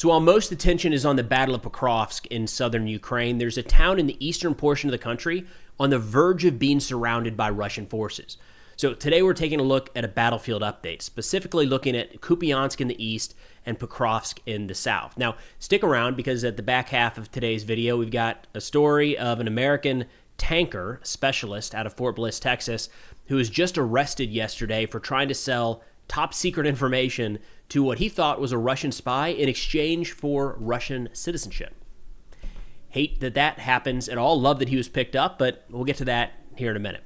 So while most attention is on the Battle of Pokrovsk in southern Ukraine, there's a town in the eastern portion of the country on the verge of being surrounded by Russian forces. So today we're taking a look at a battlefield update, specifically looking at Kupiansk in the east and Pokrovsk in the south. Now, stick around because at the back half of today's video, we've got a story of an American tanker specialist out of Fort Bliss, Texas, who was just arrested yesterday for trying to sell top secret information to what he thought was a Russian spy in exchange for Russian citizenship. Hate that happens at all. Love that he was picked up, but we'll get to that here in a minute.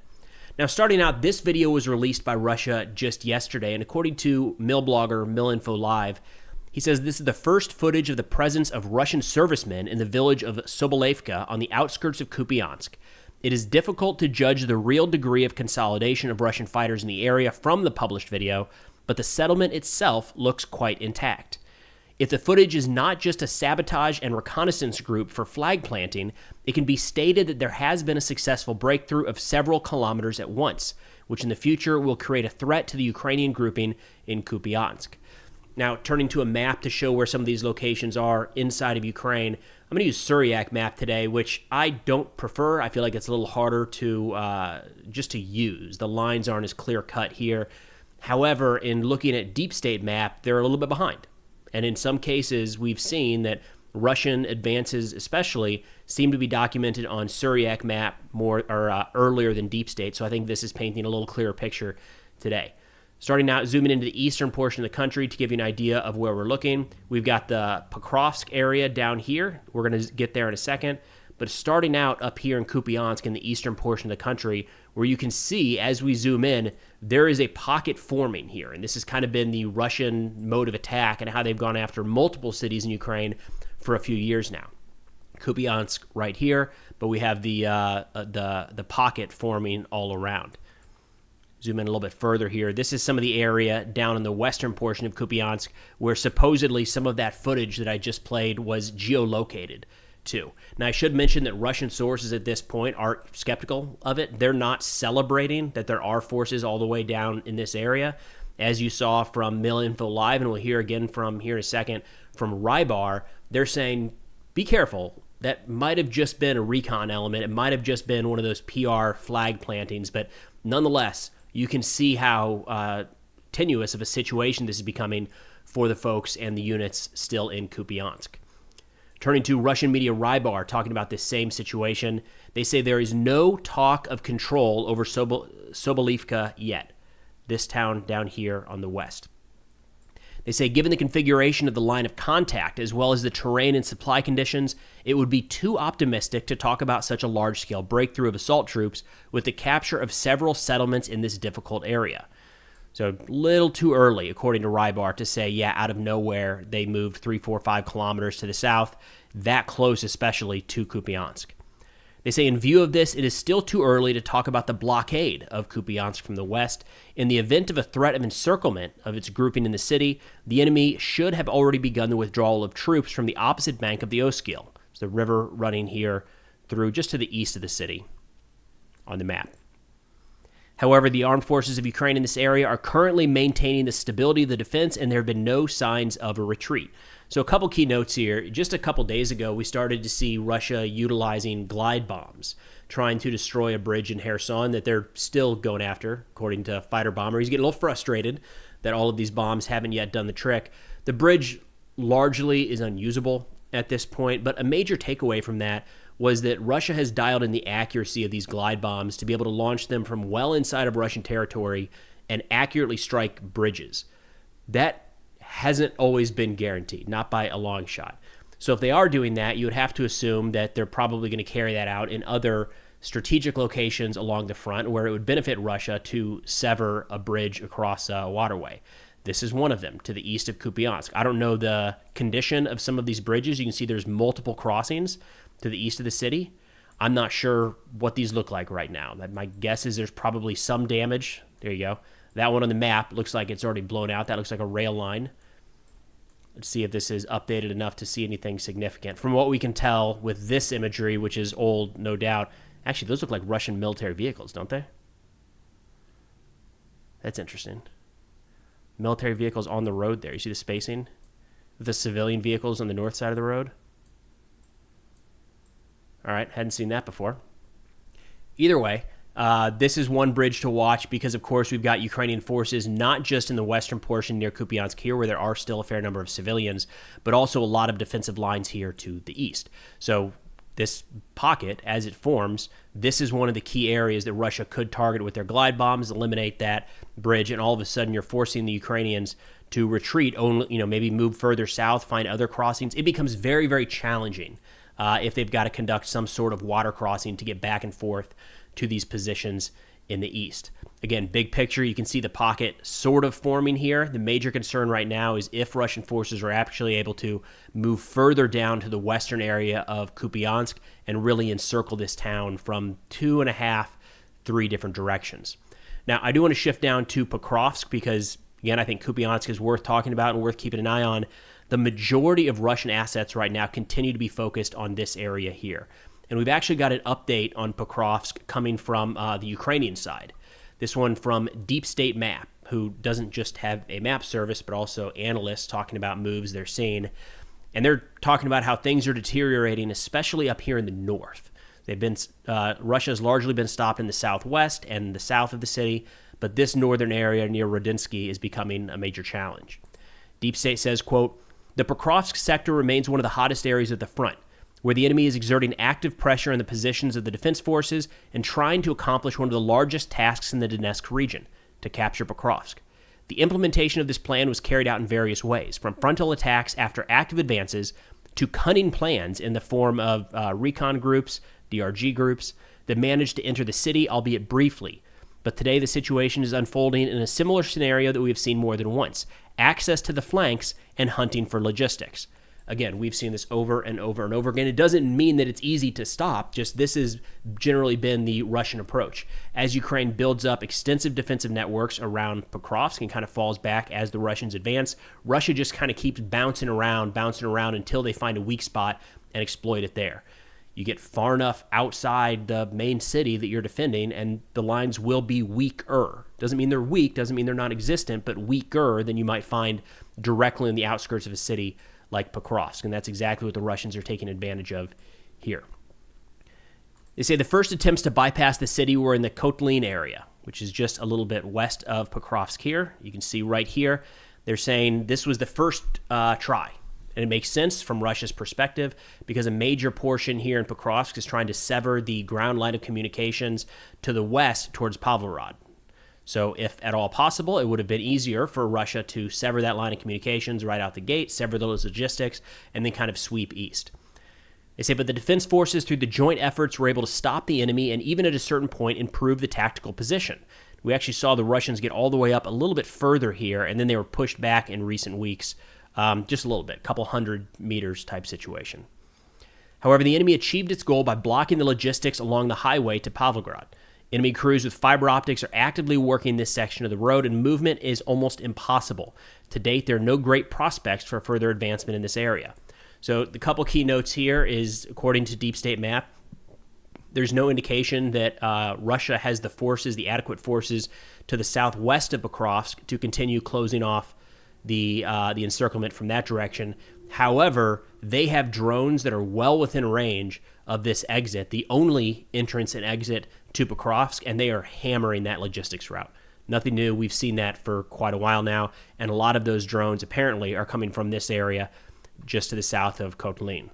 Now, starting out, this video was released by Russia just yesterday, and according to Mill blogger Millinfo Live, he says this is the first footage of the presence of Russian servicemen in the village of Sobolevka on the outskirts of Kupiansk. It is difficult to judge the real degree of consolidation of Russian fighters in the area from the published video, but the settlement itself looks quite intact. If the footage is not just a sabotage and reconnaissance group for flag planting, it can be stated that there has been a successful breakthrough of several kilometers at once, which in the future will create a threat to the Ukrainian grouping in Kupiansk. Now, turning to a map to show where some of these locations are inside of Ukraine, I'm going to use Suryak map today, which I don't prefer. I feel like it's a little harder to just to use. The lines aren't as clear cut here. However, in looking at deep state map, they're a little bit behind. And in some cases, we've seen that Russian advances especially seem to be documented on Suryak map more or earlier than deep state. So I think this is painting a little clearer picture today. Starting out, zooming into the eastern portion of the country to give you an idea of where we're looking. We've got the Pokrovsk area down here. We're going to get there in a second. But starting out up here in Kupiansk in the eastern portion of the country, where you can see as we zoom in, there is a pocket forming here. And this has kind of been the Russian mode of attack and how they've gone after multiple cities in Ukraine for a few years now. Kupiansk right here, but we have the pocket forming all around. Zoom in a little bit further here. This is some of the area down in the western portion of Kupiansk where supposedly some of that footage that I just played was geolocated to. Now, I should mention that Russian sources at this point are skeptical of it. They're not celebrating that there are forces all the way down in this area. As you saw from Millinfo Live, and we'll hear again from here in a second from Rybar, they're saying, be careful. That might have just been a recon element. It might have just been one of those PR flag plantings, but nonetheless, you can see how tenuous of a situation this is becoming for the folks and the units still in Kupiansk. Turning to Russian media Rybar, talking about this same situation, they say there is no talk of control over Sobolevka yet, this town down here on the west. They say given the configuration of the line of contact as well as the terrain and supply conditions, it would be too optimistic to talk about such a large-scale breakthrough of assault troops with the capture of several settlements in this difficult area. So a little too early, according to Rybar, to say, yeah, out of nowhere, they moved 3, 4, 5 kilometers to the south, that close especially to Kupiansk. They say in view of this, it is still too early to talk about the blockade of Kupiansk from the west. In the event of a threat of encirclement of its grouping in the city, the enemy should have already begun the withdrawal of troops from the opposite bank of the Oskil. It's the river running here through just to the east of the city on the map. However, the armed forces of Ukraine in this area are currently maintaining the stability of the defense, and there have been no signs of a retreat. So a couple key notes here. Just a couple days ago, we started to see Russia utilizing glide bombs, trying to destroy a bridge in Kherson that they're still going after, according to Fighter Bomber. He's getting a little frustrated that all of these bombs haven't yet done the trick. The bridge largely is unusable at this point, but a major takeaway from that was that Russia has dialed in the accuracy of these glide bombs to be able to launch them from well inside of Russian territory and accurately strike bridges. That hasn't always been guaranteed, not by a long shot. So if they are doing that, you would have to assume that they're probably going to carry that out in other strategic locations along the front where it would benefit Russia to sever a bridge across a waterway. This is one of them to the east of Kupiansk. I don't know the condition of some of these bridges. You can see there's multiple crossings to the east of the city. I'm not sure what these look like right now. My guess is there's probably some damage. There you go. That one on the map looks like it's already blown out. That looks like a rail line. Let's see if this is updated enough to see anything significant. From what we can tell with this imagery, which is old, no doubt. Actually, those look like Russian military vehicles, don't they? That's interesting. Military vehicles on the road there. You see the spacing? The civilian vehicles on the north side of the road. All right, hadn't seen that before. Either way, this is one bridge to watch because, of course, we've got Ukrainian forces not just in the western portion near Kupiansk here, where there are still a fair number of civilians, but also a lot of defensive lines here to the east. So this pocket, as it forms, this is one of the key areas that Russia could target with their glide bombs, eliminate that bridge, and all of a sudden you're forcing the Ukrainians to retreat, only, maybe move further south, find other crossings. It becomes very, very challenging if they've got to conduct some sort of water crossing to get back and forth to these positions in the east. Again, big picture, you can see the pocket sort of forming here. The major concern right now is if Russian forces are actually able to move further down to the western area of Kupiansk and really encircle this town from 2.5, 3 different directions. Now, I do want to shift down to Pokrovsk because, again, I think Kupiansk is worth talking about and worth keeping an eye on. The majority of Russian assets right now continue to be focused on this area here. And we've actually got an update on Pokrovsk coming from the Ukrainian side. This one from Deep State Map, who doesn't just have a map service, but also analysts talking about moves they're seeing. And they're talking about how things are deteriorating, especially up here in the north. Russia has largely been stopped in the southwest and the south of the city, but this northern area near Zelenskyy is becoming a major challenge. Deep State says, quote, "The Pokrovsk sector remains one of the hottest areas of the front, where the enemy is exerting active pressure on the positions of the defense forces and trying to accomplish one of the largest tasks in the Donetsk region, to capture Pokrovsk. The implementation of this plan was carried out in various ways, from frontal attacks after active advances to cunning plans in the form of recon groups, DRG groups, that managed to enter the city, albeit briefly. But today the situation is unfolding in a similar scenario that we have seen more than once: access to the flanks and hunting for logistics." Again, we've seen this over and over and over again. It doesn't mean that it's easy to stop, just this has generally been the Russian approach. As Ukraine builds up extensive defensive networks around Pokrovsk and kind of falls back as the Russians advance, Russia just kind of keeps bouncing around until they find a weak spot and exploit it there. You get far enough outside the main city that you're defending, and the lines will be weaker. Doesn't mean they're weak, doesn't mean they're non-existent, but weaker than you might find directly in the outskirts of a city like Pokrovsk, and that's exactly what the Russians are taking advantage of here. They say the first attempts to bypass the city were in the Kotlin area, which is just a little bit west of Pokrovsk here. You can see right here, they're saying this was the first try. And it makes sense from Russia's perspective because a major portion here in Pokrovsk is trying to sever the ground line of communications to the west towards Pavlograd. So if at all possible, it would have been easier for Russia to sever that line of communications right out the gate, sever those logistics, and then kind of sweep east. They say, but the defense forces, through the joint efforts, were able to stop the enemy and even at a certain point improve the tactical position. We actually saw the Russians get all the way up a little bit further here, and then they were pushed back in recent weeks, just a little bit, couple hundred meters type situation. However, the enemy achieved its goal by blocking the logistics along the highway to Pavlograd. Enemy crews with fiber optics are actively working this section of the road, and movement is almost impossible. To date, there are no great prospects for further advancement in this area. So the couple key notes here is, according to Deep State Map, there's no indication that Russia has the forces, the adequate forces, to the southwest of Pokrovsk to continue closing off the encirclement from that direction. However, they have drones that are well within range of this exit, the only entrance and exit to Pokrovsk, and they are hammering that logistics route. Nothing new. We've seen that for quite a while now, and a lot of those drones apparently are coming from this area just to the south of Kotlin.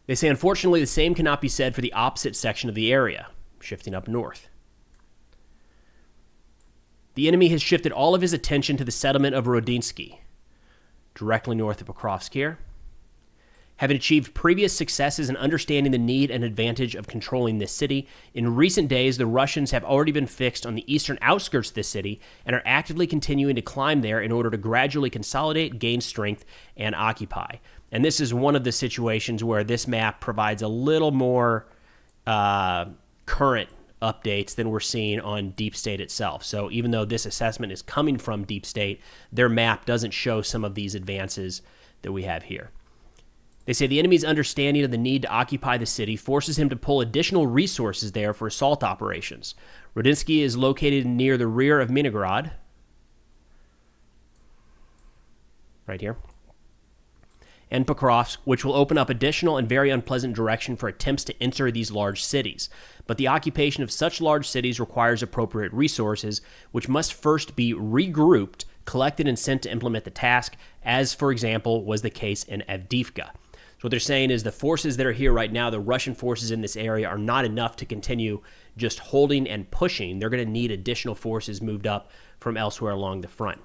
They say, unfortunately, the same cannot be said for the opposite section of the area, shifting up north. The enemy has shifted all of his attention to the settlement of Rodinsky, directly north of Pokrovsk here. Having achieved previous successes in understanding the need and advantage of controlling this city, in recent days the Russians have already been fixed on the eastern outskirts of this city and are actively continuing to climb there in order to gradually consolidate, gain strength, and occupy. And this is one of the situations where this map provides a little more current updates than we're seeing on Deep State itself. So even though this assessment is coming from Deep State, their map doesn't show some of these advances that we have here. They say the enemy's understanding of the need to occupy the city forces him to pull additional resources there for assault operations. Rodinsky is located near the rear of Minograd. right here, and Pokrovsk, which will open up additional and very unpleasant direction for attempts to enter these large cities. But the occupation of such large cities requires appropriate resources, which must first be regrouped, collected, and sent to implement the task, as, for example, was the case in Avdiivka. So what they're saying is the forces that are here right now, the Russian forces in this area, are not enough to continue just holding and pushing. They're going to need additional forces moved up from elsewhere along the front.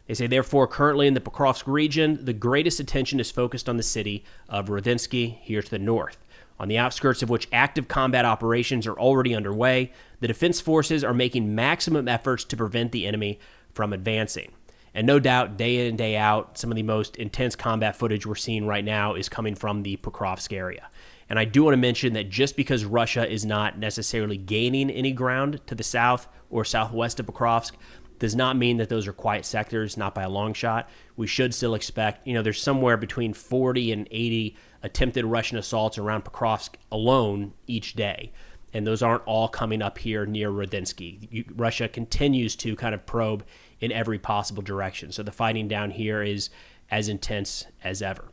They say, therefore, currently in the Pokrovsk region, the greatest attention is focused on the city of Zelenskyy here to the north, on the outskirts of which active combat operations are already underway. The defense forces are making maximum efforts to prevent the enemy from advancing. And no doubt, day in and day out, some of the most intense combat footage we're seeing right now is coming from the Pokrovsk area. And I do want to mention that just because Russia is not necessarily gaining any ground to the south or southwest of Pokrovsk, does not mean that those are quiet sectors, not by a long shot. We should still expect, there's somewhere between 40 and 80 attempted Russian assaults around Pokrovsk alone each day. And those aren't all coming up here near Zelenskyy. Russia continues to kind of probe in every possible direction. So the fighting down here is as intense as ever.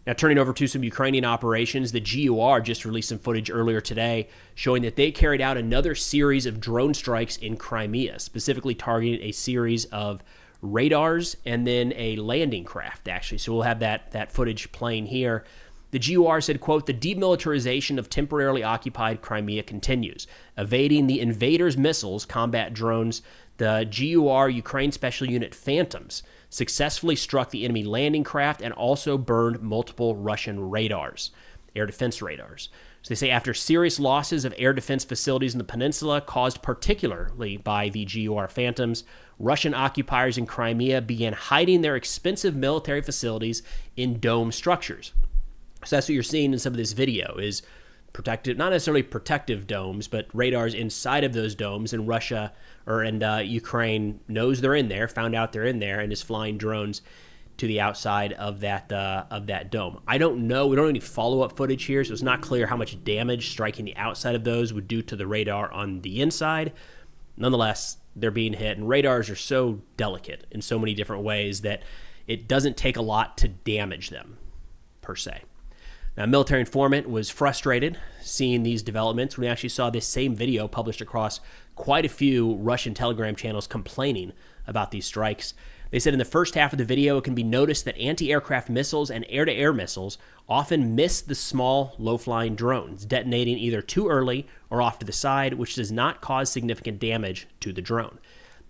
Now, turning over to some Ukrainian operations, the GUR just released some footage earlier today showing that they carried out another series of drone strikes in Crimea, specifically targeting a series of radars and then a landing craft, actually. So we'll have that footage playing here. The GUR said, quote, the demilitarization of temporarily occupied Crimea continues. Evading the invaders' missiles, combat drones, the GUR Ukraine Special Unit Phantoms successfully struck the enemy landing craft and also burned multiple Russian radars, air defense radars. So they say after serious losses of air defense facilities in the peninsula caused particularly by the GUR Phantoms, Russian occupiers in Crimea began hiding their expensive military facilities in dome structures. So that's what you're seeing in some of this video is protective, not necessarily protective domes, but radars inside of those domes. And Russia and Ukraine knows they're in there, found out they're in there, and is flying drones to the outside of that dome. I don't know. We don't have any follow-up footage here, so it's not clear how much damage striking the outside of those would do to the radar on the inside. Nonetheless, they're being hit, and radars are so delicate in so many different ways that it doesn't take a lot to damage them, per se. Now, a military informant was frustrated seeing these developments when he actually saw this same video published across quite a few Russian Telegram channels complaining about these strikes. They said in the first half of the video, it can be noticed that anti-aircraft missiles and air-to-air missiles often miss the small, low-flying drones, detonating either too early or off to the side, which does not cause significant damage to the drone.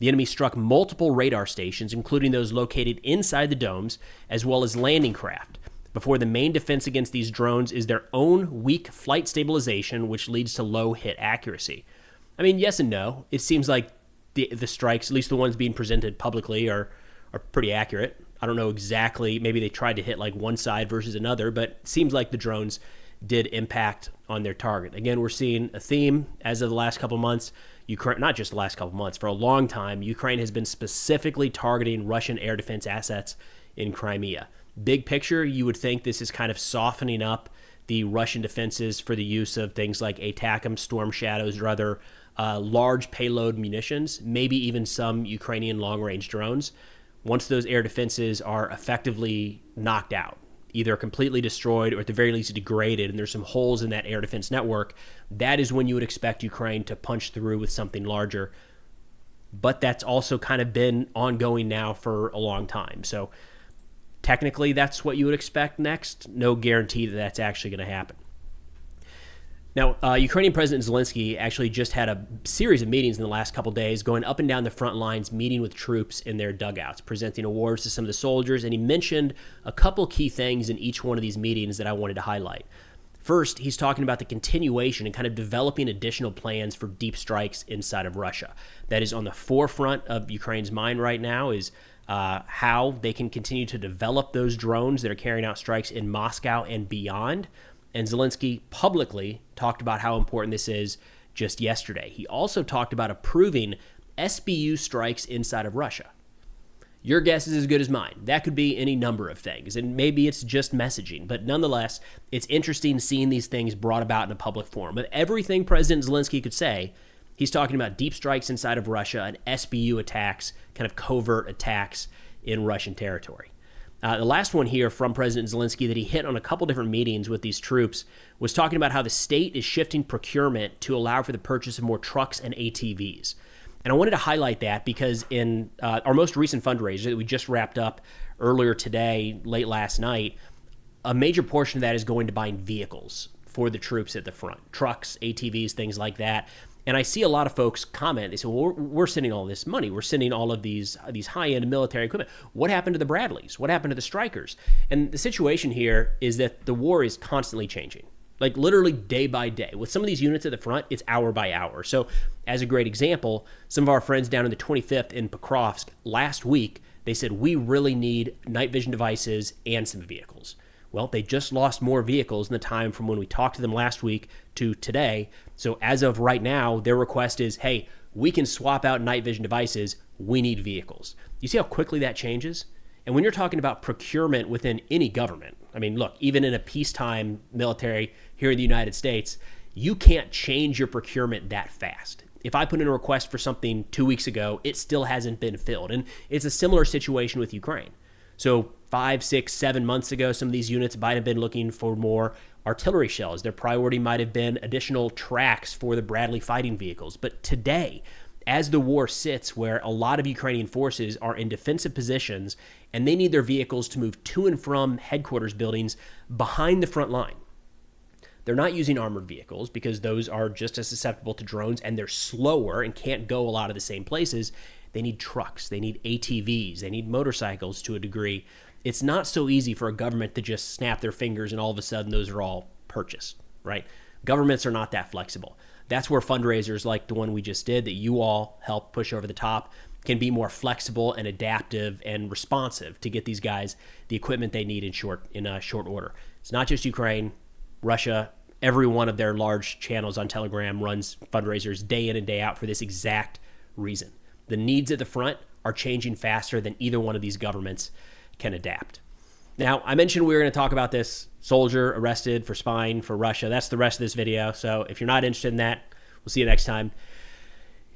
The enemy struck multiple radar stations, including those located inside the domes, as well as landing craft. Before the main defense against these drones is their own weak flight stabilization, which leads to low hit accuracy. I mean, yes and no. It seems like the strikes, at least the ones being presented publicly, are pretty accurate. I don't know exactly. Maybe they tried to hit like one side versus another, but it seems like the drones did impact on their target. Again, we're seeing a theme as of the last couple months. Ukraine, not just the last couple months, for a long time, Ukraine has been specifically targeting Russian air defense assets in Crimea. Big picture, you would think this is kind of softening up the Russian defenses for the use of things like ATACMS, Storm Shadows, or other large payload munitions, maybe even some Ukrainian long-range drones. Once those air defenses are effectively knocked out, either completely destroyed or at the very least degraded, and there's some holes in that air defense network, that is when you would expect Ukraine to punch through with something larger. But that's also kind of been ongoing now for a long time. So technically, that's what you would expect next. No guarantee that that's actually going to happen. Now, Ukrainian President Zelenskyy actually just had a series of meetings in the last couple days, going up and down the front lines, meeting with troops in their dugouts, presenting awards to some of the soldiers, and he mentioned a couple key things in each one of these meetings that I wanted to highlight. First, he's talking about the continuation and kind of developing additional plans for deep strikes inside of Russia. That is on the forefront of Ukraine's mind right now is how they can continue to develop those drones that are carrying out strikes in Moscow and beyond. And Zelenskyy publicly talked about how important this is just yesterday. He also talked about approving SBU strikes inside of Russia. Your guess is as good as mine. That could be any number of things, and maybe it's just messaging. But nonetheless, it's interesting seeing these things brought about in a public forum. But everything President Zelenskyy could say, he's talking about deep strikes inside of Russia and SBU attacks, kind of covert attacks in Russian territory. The last one here from President Zelenskyy that he hit on a couple different meetings with these troops was talking about how the state is shifting procurement to allow for the purchase of more trucks and ATVs. And I wanted to highlight that because in our most recent fundraiser that we just wrapped up earlier today, late last night, a major portion of that is going to buying vehicles for the troops at the front, trucks, ATVs, things like that. And I see a lot of folks comment. They say, well, we're sending all this money. We're sending all of these high-end military equipment. What happened to the Bradleys? What happened to the Strykers? And the situation here is that the war is constantly changing, like literally day by day. With some of these units at the front, it's hour by hour. So as a great example, some of our friends down in the 25th in Pokrovsk last week, they said, we really need night vision devices and some vehicles. Well, they just lost more vehicles in the time from when we talked to them last week to today. So as of right now, their request is, hey, we can swap out night vision devices. We need vehicles. You see how quickly that changes? And when you're talking about procurement within any government, I mean, look, even in a peacetime military here in the United States, you can't change your procurement that fast. If I put in a request for something 2 weeks ago, it still hasn't been filled. And it's a similar situation with Ukraine. So 5, 6, 7 months ago, some of these units might have been looking for more artillery shells. Their priority might have been additional tracks for the Bradley fighting vehicles. But today, as the war sits where a lot of Ukrainian forces are in defensive positions and they need their vehicles to move to and from headquarters buildings behind the front line, they're not using armored vehicles because those are just as susceptible to drones and they're slower and can't go a lot of the same places. They need trucks, they need ATVs, they need motorcycles to a degree. It's not so easy for a government to just snap their fingers and all of a sudden those are all purchased, right? Governments are not that flexible. That's where fundraisers like the one we just did that you all help push over the top can be more flexible and adaptive and responsive to get these guys the equipment they need in short order. It's not just Ukraine, Russia. Every one of their large channels on Telegram runs fundraisers day in and day out for this exact reason. The needs at the front are changing faster than either one of these governments can adapt. Now, I mentioned we were going to talk about this soldier arrested for spying for Russia. That's the rest of this video. So if you're not interested in that, we'll see you next time.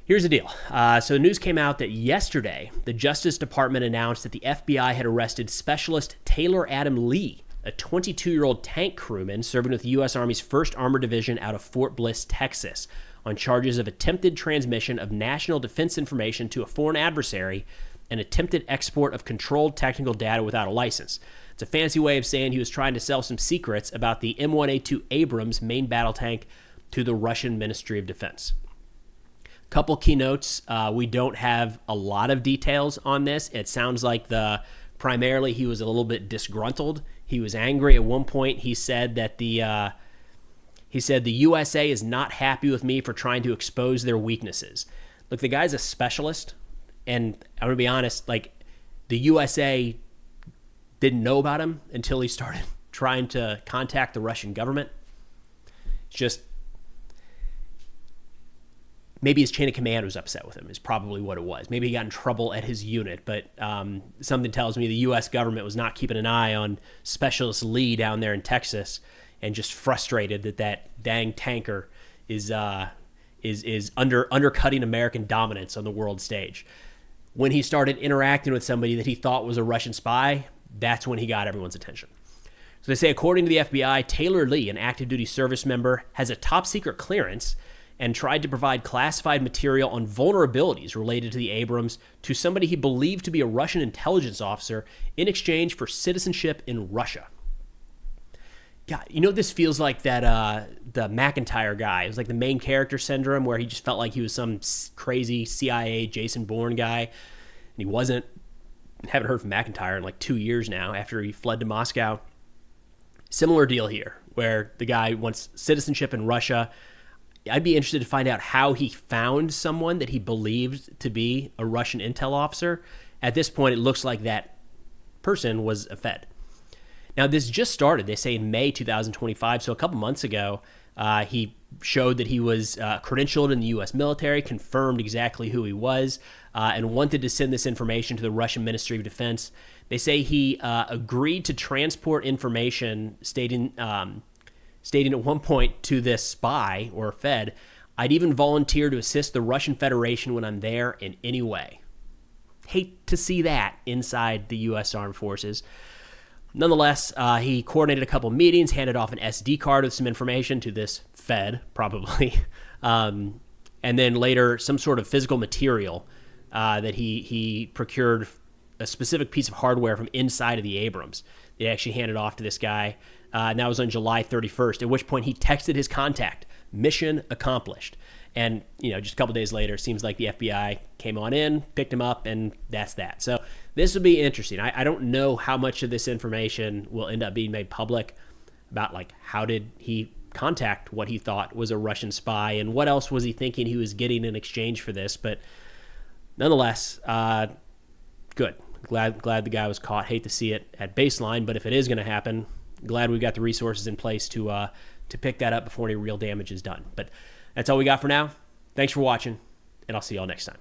Here's the deal. So the news came out that yesterday, the Justice Department announced that the FBI had arrested Specialist Taylor Adam Lee, a 22-year-old tank crewman serving with the U.S. Army's 1st Armored Division out of Fort Bliss, Texas, on charges of attempted transmission of national defense information to a foreign adversary and attempted export of controlled technical data without a license. It's a fancy way of saying he was trying to sell some secrets about the M1A2 Abrams main battle tank to the Russian Ministry of Defense. Couple keynotes. We don't have a lot of details on this. It sounds like primarily he was a little bit disgruntled. He was angry. At one point, he said that the USA is not happy with me for trying to expose their weaknesses. Look, the guy's a specialist, and I'm going to be honest, like, the USA didn't know about him until he started trying to contact the Russian government. It's just, maybe his chain of command was upset with him is probably what it was. Maybe he got in trouble at his unit, but something tells me the U.S. government was not keeping an eye on Specialist Lee down there in Texas and just frustrated that dang tanker is undercutting American dominance on the world stage. When he started interacting with somebody that he thought was a Russian spy, that's when he got everyone's attention. So they say, according to the FBI, Taylor Lee, an active duty service member, has a top secret clearance and tried to provide classified material on vulnerabilities related to the Abrams to somebody he believed to be a Russian intelligence officer in exchange for citizenship in Russia. God, you know, this feels like that the McIntyre guy. It was like the main character syndrome where he just felt like he was some crazy CIA Jason Bourne guy, and he wasn't. Haven't heard from McIntyre in like 2 years now after he fled to Moscow. Similar deal here, where the guy wants citizenship in Russia. I'd be interested to find out how he found someone that he believed to be a Russian intel officer. At this point, it looks like that person was a Fed. Now, this just started, they say, in May 2025, so a couple months ago. He showed that he was credentialed in the U.S. military, confirmed exactly who he was, and wanted to send this information to the Russian Ministry of Defense. They say he agreed to transport information, stating at one point to this spy or Fed, "I'd even volunteer to assist the Russian Federation when I'm there in any way." Hate to see that inside the U.S. Armed Forces. Nonetheless, he coordinated a couple meetings, handed off an SD card with some information to this Fed, probably, and then later some sort of physical material that he procured a specific piece of hardware from inside of the Abrams. They actually handed off to this guy, and that was on July 31st, at which point he texted his contact, mission accomplished. And, just a couple days later, it seems like the FBI came on in, picked him up, and that's that. So this will be interesting. I don't know how much of this information will end up being made public about, how did he contact what he thought was a Russian spy, and what else was he thinking he was getting in exchange for this. But nonetheless, good. Glad the guy was caught. Hate to see it at baseline, but if it is going to happen, glad we've got the resources in place to pick that up before any real damage is done. But that's all we got for now. Thanks for watching, and I'll see y'all next time.